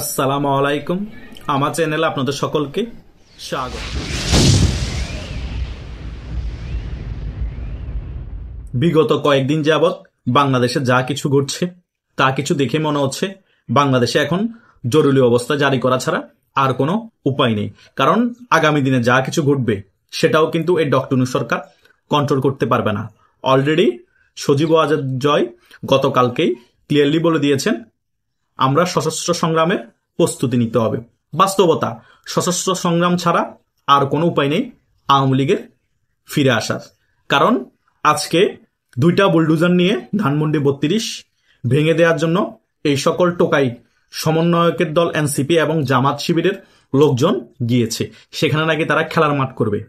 আসসালামু আলাইকুম। আমার চ্যানেলে আপনাদের সকলকে স্বাগত। বিগত কয়েকদিন যাবৎ বাংলাদেশে যা কিছু ঘটছে তা কিছু দেখে মনে হচ্ছে বাংলাদেশে এখন জরুরি অবস্থা জারি করা ছাড়া আর কোনো উপায় নেই। কারণ আগামী দিনে যা কিছু ঘটবে সেটাও কিন্তু এই ডক্টর ইউনূস সরকার কন্ট্রোল করতে পারবে না। অলরেডি সজীব ওয়াজেদ জয় গতকালকেই ক্লিয়ারলি বলে দিয়েছেন, আমরা সশস্ত্র সংগ্রামের প্রস্তুতি নিতে হবে। বাস্তবতা, সশস্ত্র সংগ্রাম ছাড়া আর কোনো উপায় নেই আওয়ামী লীগের ফিরে আসার। কারণ আজকে দুইটা বুলডোজার নিয়ে ধানমন্ডি ৩২ ভেঙে দেওয়ার জন্য এই সকল টোকাই সমন্বয়কের দল এনসিপি এবং জামাত শিবিরের লোকজন গিয়েছে। সেখানে নাকি তারা খেলার মাঠ করবে।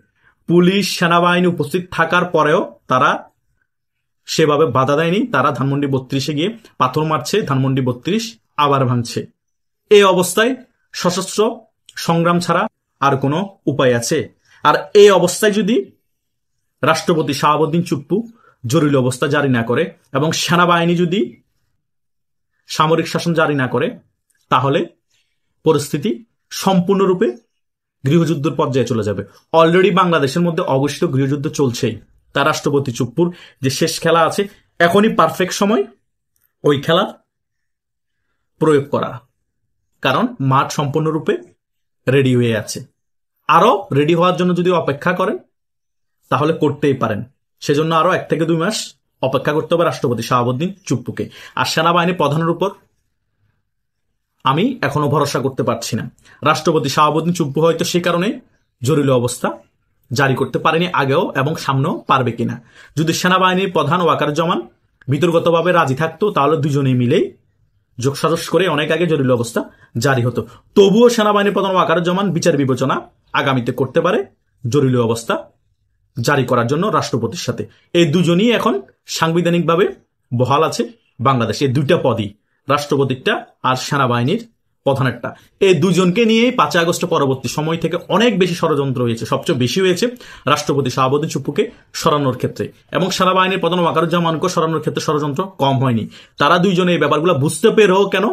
পুলিশ সেনাবাহিনী উপস্থিত থাকার পরেও তারা সেভাবে বাধা দেয়নি। তারা ধানমন্ডি ৩২ গিয়ে পাথর মারছে, ধানমন্ডি ৩২ আবার ভাঙছে। এই অবস্থায় সশস্ত্র সংগ্রাম ছাড়া আর কোনো উপায় আছে? আর এই অবস্থায় যদি রাষ্ট্রপতি শাহাবুদ্দিন চুপ্পু জরুরি অবস্থা জারি না করে এবং সেনাবাহিনী যদি সামরিক শাসন জারি না করে, তাহলে পরিস্থিতি সম্পূর্ণরূপে গৃহযুদ্ধের পর্যায়ে চলে যাবে। অলরেডি বাংলাদেশের মধ্যে অঘোষিত গৃহযুদ্ধ চলছেই। তা রাষ্ট্রপতি চুপ্পুর যে শেষ খেলা আছে, এখনই পারফেক্ট সময় ওই খেলা প্রয়োগ করা। কারণ মাঠ সম্পূর্ণরূপে রেডি হয়ে আছে। আরো রেডি হওয়ার জন্য যদি অপেক্ষা করেন তাহলে করতেই পারেন। সেজন্য আরো 1 থেকে 2 মাস অপেক্ষা করতে হবে রাষ্ট্রপতি শাহাবুদ্দিন চুপ্পুকে। আর সেনাবাহিনী প্রধানের উপর আমি এখনো ভরসা করতে পারছি না। রাষ্ট্রপতি শাহাবুদ্দিন চুপ্পু হয়তো সে কারণে জরুরি অবস্থা জারি করতে পারেনি আগেও এবং সামনেও পারবে কিনা। যদি সেনাবাহিনীর প্রধান ওয়াকারুজ্জামান বিতর্কতভাবে রাজি থাকতো তাহলে দুজনেই মিলেই যোগসাজশ করে অনেক আগে জরুরি অবস্থা জারি হতো। তবুও সেনাবাহিনীর প্রধান ওয়াকারুজ্জামান বিচার বিবেচনা আগামীতে করতে পারে জরুরি অবস্থা জারি করার জন্য রাষ্ট্রপতির সাথে। এই দুজনই এখন সাংবিধানিকভাবে বহাল আছে বাংলাদেশে। এই দুইটা পদই, রাষ্ট্রপতিটা আর সেনাবাহিনীর প্রধানেরটা, এই দুজনকে নিয়েই 5 আগস্ট পরবর্তী সময় থেকে অনেক বেশি ষড়যন্ত্র হয়েছে। সবচেয়ে বেশি হয়েছে রাষ্ট্রপতি শাহাবুদ্দিন চুপ্পুকে সরানোর ক্ষেত্রে, এবং সেনাবাহিনীর প্রধান ওয়াকারুজ্জামানকে সরানোর ক্ষেত্রে ষড়যন্ত্র কম হয়নি। তারা দুইজনে এই ব্যাপারগুলো বুঝতে পেরেও কেন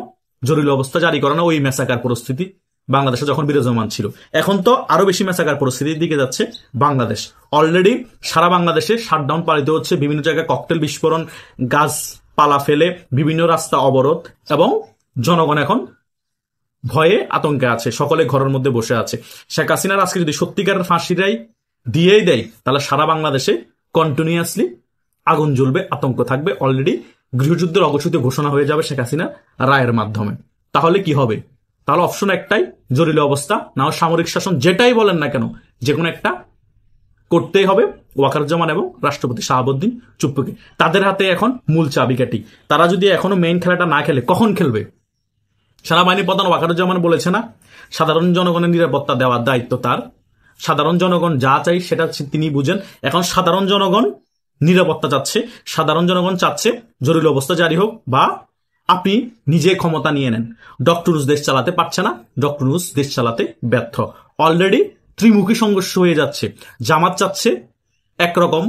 জরুরি অবস্থা জারি করে না? ওই মেসাকার পরিস্থিতি বাংলাদেশে যখন বিরাজমান ছিল। এখন তো আরো বেশি মেসাকার পরিস্থিতির দিকে যাচ্ছে বাংলাদেশ। অলরেডি সারা বাংলাদেশে শাটডাউন পালিত হচ্ছে, বিভিন্ন জায়গায় ককটেল বিস্ফোরণ, গাছপালা ফেলে বিভিন্ন রাস্তা অবরোধ, এবং জনগণ এখন ভয়ে আতঙ্কে আছে, সকলে ঘরের মধ্যে বসে আছে। শেখ হাসিনার আজকে যদি সত্যিকারের ফাঁসি রায় দিয়েই দেয় তাহলে সারা বাংলাদেশে কন্টিনিউয়াসলি আগুন জ্বলবে, আতঙ্ক থাকবে। অলরেডি গৃহযুদ্ধের অঘোষিত ঘোষণা হয়ে যাবে শেখ হাসিনা রায়ের মাধ্যমে। তাহলে কি হবে? তাহলে অপশন একটাই, জরুরি অবস্থা, না সামরিক শাসন, যেটাই বলেন না কেন যে কোনো একটা করতেই হবে ওয়াকারুজ্জামান এবং রাষ্ট্রপতি শাহাবুদ্দিন চুপ্পুকে। তাদের হাতে এখন মূল চাবিকাঠি। তারা যদি এখনো মেইন খেলাটা না খেলে কখন খেলবে? সেনাবাহিনী প্রধান ওয়াকারুজ্জামান বলেছে না, সাধারণ জনগণের নিরাপত্তা দেওয়ার দায়িত্ব তার। সাধারণ জনগণ যা চাই সেটা তিনি বুঝেন। এখন সাধারণ জনগণ নিরাপত্তা চাচ্ছে, সাধারণ জনগণ চাচ্ছে জরুরি অবস্থা জারি হোক, বা আপনি নিজে ক্ষমতা নিয়ে নেন। ডক্টর ইউনূস দেশ চালাতে পারছে না, ডক্টর ইউনূস দেশ চালাতে ব্যর্থ। অলরেডি ত্রিমুখী সংঘর্ষ হয়ে যাচ্ছে। জামাত চাচ্ছে একরকম,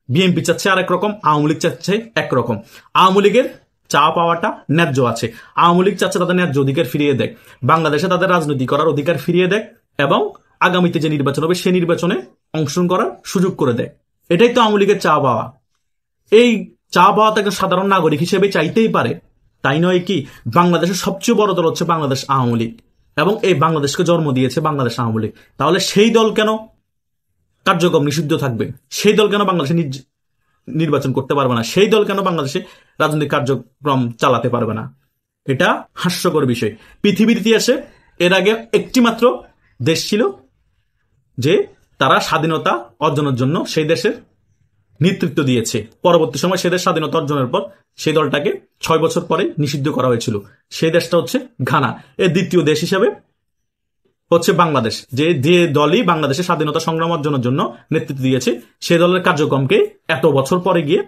বিএনপি চাচ্ছে আরেক রকম, আওয়ামী লীগ চাচ্ছে একরকম। আওয়ামী লীগের চা পাওয়াটা ন্যায্য আছে। আওয়ামী লীগ চাচ্ছে তাদের ন্যায্য অধিকার ফিরিয়ে দেয়, বাংলাদেশে তাদের রাজনীতি করার অধিকার ফিরিয়ে দেয়, এবং আগামীতে যে নির্বাচন হবে সেই নির্বাচনে অংশগ্রহণ করার সুযোগ করে দেয়। এটাই তো আওয়ামী লীগের চা পাওয়া। এই চা পাওয়া তাকে সাধারণ নাগরিক হিসেবে চাইতেই পারে, তাই নয় কি? বাংলাদেশের সবচেয়ে বড় দল হচ্ছে বাংলাদেশ আওয়ামী লীগ, এবং এই বাংলাদেশকে জন্ম দিয়েছে বাংলাদেশ আওয়ামী লীগ। তাহলে সেই দল কেন কার্যক্রম নিষিদ্ধ থাকবে? সেই দল কেন বাংলাদেশে নির্বাচন করতে পারবে না? সেই দল কেন বাংলাদেশে রাজনৈতিক কার্যক্রম চালাতে পারবে না? এটা হাস্যকর বিষয়। পৃথিবীর ইতিহাসে এর আগে একটি মাত্র দেশ ছিল যে তারা স্বাধীনতা অর্জনের জন্য সেই দেশের নেতৃত্ব দিয়েছে। পরবর্তী সময় সে দেশ স্বাধীনতা অর্জনের পর সেই দলটাকে 6 বছর পরে নিষিদ্ধ করা হয়েছিল। সেই দেশটা হচ্ছে ঘানা। এর দ্বিতীয় দেশ হিসেবে হচ্ছে বাংলাদেশ, যে দলই বাংলাদেশের স্বাধীনতা সংগ্রাম অর্জনের জন্য নেতৃত্ব দিয়েছে সেই দলের কার্যক্রমকে এত বছর পরে গিয়ে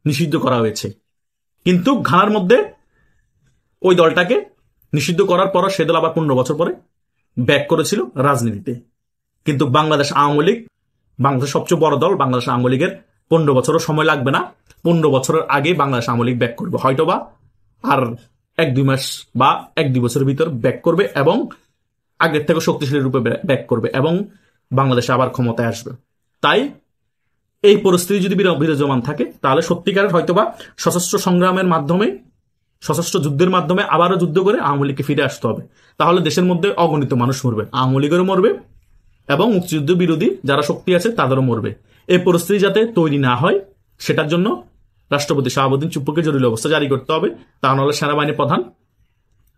নিষিদ্ধ করা হয়েছে। কিন্তু ঘানার মধ্যে ওই দলটাকে নিষিদ্ধ করার পর সে দল আবার 15 বছর পরে ব্যাক করেছিল রাজনীতিতে। কিন্তু বাংলাদেশ আওয়ামী লীগ, বাংলাদেশের সবচেয়ে বড় দল, বাংলাদেশ আওয়ামী লীগের 15 বছরও সময় লাগবে না। 15 বছরের আগে বাংলাদেশ আওয়ামী লীগ ব্যাক করবে, হয়তোবা আর 1-2 মাস বা 1-2 বছরের ভিতর ব্যাক করবে এবং আগের থেকে শক্তিশালী রূপে ব্যাক করবে এবং বাংলাদেশে আবার ক্ষমতায় আসবে। তাই এই পরিস্থিতি যদি বিরাজমান থাকে তাহলে সত্যিকারের হয়তোবা সশস্ত্র সংগ্রামের মাধ্যমে, সশস্ত্র যুদ্ধের মাধ্যমে আবারও যুদ্ধ করে আওয়ামী লীগকে ফিরে আসতে হবে। তাহলে দেশের মধ্যে অগণিত মানুষ মরবে, আওয়ামী লীগেরও মরবে এবং মুক্তিযুদ্ধ বিরোধী যারা শক্তি আছে তাদেরও মরবে। এই পরিস্থিতি যাতে তৈরি না হয় সেটার জন্য রাষ্ট্রপতি শাহাবুদ্দিন চুপ্পুকে জরুরি অবস্থা জারি করতে হবে। তা নাহলে সেনাবাহিনী প্রধান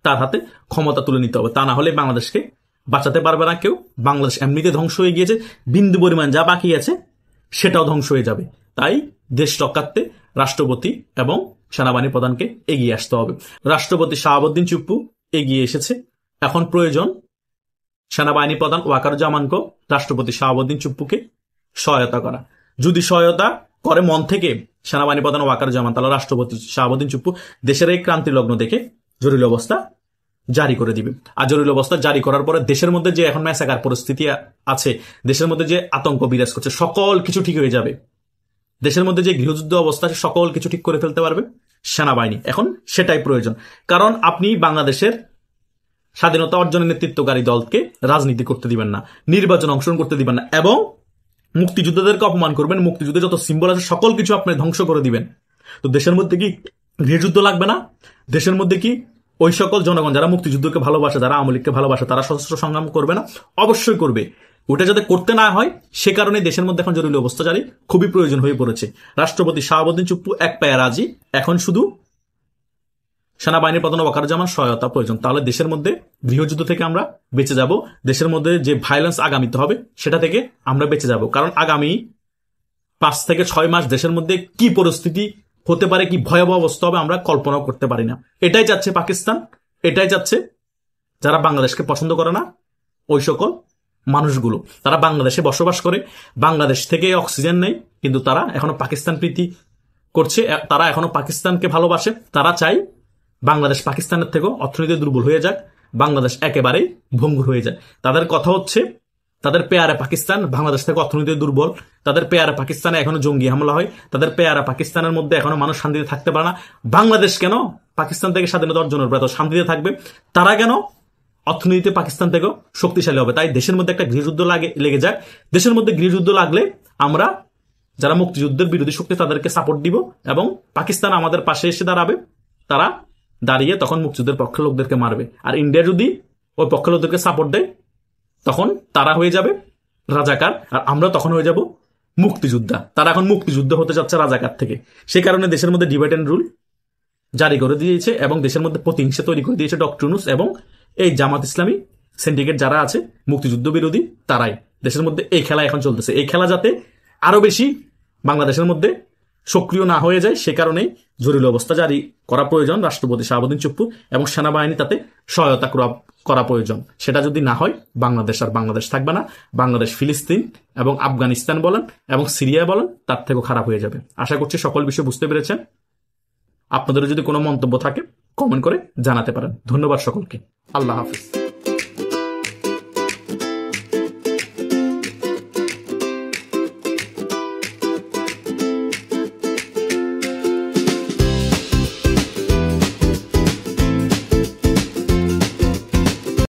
তার হাতে ক্ষমতা তুলে নিতে হবে। তা না হলে বাংলাদেশকে বাঁচাতে পারবে না কেউ। বাংলাদেশ এমনিতে ধ্বংস হয়ে গিয়েছে, বিন্দু পরিমাণ যা বাকি আছে সেটাও ধ্বংস হয়ে যাবে। তাই দেশ রক্ষার্থে রাষ্ট্রপতি এবং সেনাবাহিনী প্রধানকে এগিয়ে আসতে হবে। রাষ্ট্রপতি শাহাবুদ্দিন চুপ্পু এগিয়ে এসেছে, এখন প্রয়োজন সেনাবাহিনী প্রধান ওয়াকারুজ্জামানকে রাষ্ট্রপতি শাহাবুদ্দিন চুপ্পুকে সহায়তা করা। যদি সহায়তা করে মন থেকে সেনাবাহিনী প্রধান ওয়াকারুজ্জামান, তাহলে রাষ্ট্রপতি শাহাবুদ্দিন চুপ্পু দেশের এই ক্রান্তি লগ্ন দেখে জরুরি অবস্থা জারি করে দিবে। আর জরুরি অবস্থা জারি করার পরে দেশের মধ্যে যে এখন ম্যাসাকার পরিস্থিতি আছে, দেশের মধ্যে যে আতঙ্ক বিরাজ করছে, সকল কিছু ঠিক হয়ে যাবে। দেশের মধ্যে যে গৃহযুদ্ধ অবস্থা আছে সকল কিছু ঠিক করে ফেলতে পারবে সেনাবাহিনী। এখন সেটাই প্রয়োজন, কারণ আপনি বাংলাদেশের স্বাধীনতা অর্জনের নেতৃত্বকারী দলকে রাজনীতি করতে দিবেন না, নির্বাচন অংশগ্রহণ করতে দিবেন না এবং মুক্তিযোদ্ধাদেরকে অপমান করবেন। মুক্তিযুদ্ধে যত সিম্বল আছে সকল কিছু আপনি ধ্বংস করে দিবেন। তো দেশের মধ্যে কি গৃহযুদ্ধ লাগবে না? দেশের মধ্যে কি ওই সকল জনগণ যারা মুক্তিযুদ্ধকে ভালোবাসে, যারা আওয়ামী লীগকে ভালোবাসে, তারা সশস্ত্র সংগ্রাম করবে না? অবশ্যই করবে। ওটা যাতে করতে না হয় সে কারণে দেশের মধ্যে এখন জরুরি অবস্থা জারি খুবই প্রয়োজন হয়ে পড়েছে। রাষ্ট্রপতি শাহাবুদ্দিন চুপ্পু এক পায়ে রাজি, এখন শুধু সেনাবাহিনীর প্রধান ওয়াকারুজ্জামান সহায়তা প্রয়োজন। তাহলে দেশের মধ্যে গৃহযুদ্ধ থেকে আমরা বেঁচে যাব। দেশের মধ্যে যে ভায়োলেন্স আগামীতে হবে সেটা থেকে আমরা বেঁচে যাব। কারণ আগামী 5 থেকে 6 মাস দেশের মধ্যে কি পরিস্থিতি হতে পারে, কি ভয়াবহ অবস্থা হবে আমরা কল্পনাও করতে পারি না। এটাই চাচ্ছে পাকিস্তান, এটাই চাচ্ছে যারা বাংলাদেশকে পছন্দ করে না ওই সকল মানুষগুলো। তারা বাংলাদেশে বসবাস করে, বাংলাদেশ থেকে অক্সিজেন নেই, কিন্তু তারা এখনো পাকিস্তান প্রীতি করছে, তারা এখনো পাকিস্তানকে ভালোবাসে। তারা চায় বাংলাদেশ পাকিস্তানের থেকেও অর্থনীতি দুর্বল হয়ে যাক, বাংলাদেশ একেবারেই ভঙ্গুর হয়ে যায়। তাদের কথা হচ্ছে তাদের পেয়ারে পাকিস্তান বাংলাদেশ থেকে অর্থনীতি দুর্বল, তাদের পেয়ারে পাকিস্তানে এখনো জঙ্গি হামলা হয়, তাদের পেয়ারে পাকিস্তানের মধ্যে এখনো মানুষ শান্তিতে থাকতে পারে না। বাংলাদেশ কেন পাকিস্তান থেকে স্বাধীনতা অর্জনের পর এত শান্তিতে থাকবে? তারা কেন অর্থনীতিতে পাকিস্তান থেকেও শক্তিশালী হবে? তাই দেশের মধ্যে একটা গৃহযুদ্ধ লেগে যাক। দেশের মধ্যে গৃহযুদ্ধ লাগলে আমরা যারা মুক্তিযুদ্ধের বিরোধী শক্তি তাদেরকে সাপোর্ট দিব এবং পাকিস্তান আমাদের পাশে এসে দাঁড়াবে। তারা দাঁড়িয়ে তখন মুক্তিযুদ্ধের পক্ষের লোকদেরকে মারবে। আর ইন্ডিয়া যদি ওই পক্ষের লোকদেরকে সাপোর্ট দেয় তখন তারা হয়ে যাবে রাজাকার আর আমরা তখন হয়ে যাব মুক্তিযোদ্ধা। তারা এখন মুক্তিযুদ্ধ হতে যাচ্ছে রাজাকার থেকে। সে কারণে দেশের মধ্যে ডিভাইড এন্ড রুল জারি করে দিয়েছে এবং দেশের মধ্যে প্রতিহিংসা তৈরি করে দিয়েছে ডক্টর ইউনূস এবং এই জামাত ইসলামী সিন্ডিকেট যারা আছে মুক্তিযুদ্ধ বিরোধী, তারাই দেশের মধ্যে এই খেলা এখন চলতেছে। এই খেলা যাতে আরো বেশি বাংলাদেশের মধ্যে সক্রিয় না হয়ে যায় সে কারণেই জরুরি অবস্থা জারি করা প্রয়োজন। রাষ্ট্রপতি শাহাবুদ্দিন চুপ্পু এবং সেনাবাহিনী তাতে সহায়তা করা প্রয়োজন। সেটা যদি না হয় বাংলাদেশ আর বাংলাদেশ থাকবে না। বাংলাদেশ ফিলিস্তিন এবং আফগানিস্তান বলেন এবং সিরিয়া বলেন তার থেকেও খারাপ হয়ে যাবে। আশা করছি সকল বিষয় বুঝতে পেরেছেন। আপনাদের যদি কোনো মন্তব্য থাকে কমেন্ট করে জানাতে পারেন। ধন্যবাদ সকলকে। আল্লাহ হাফিজ।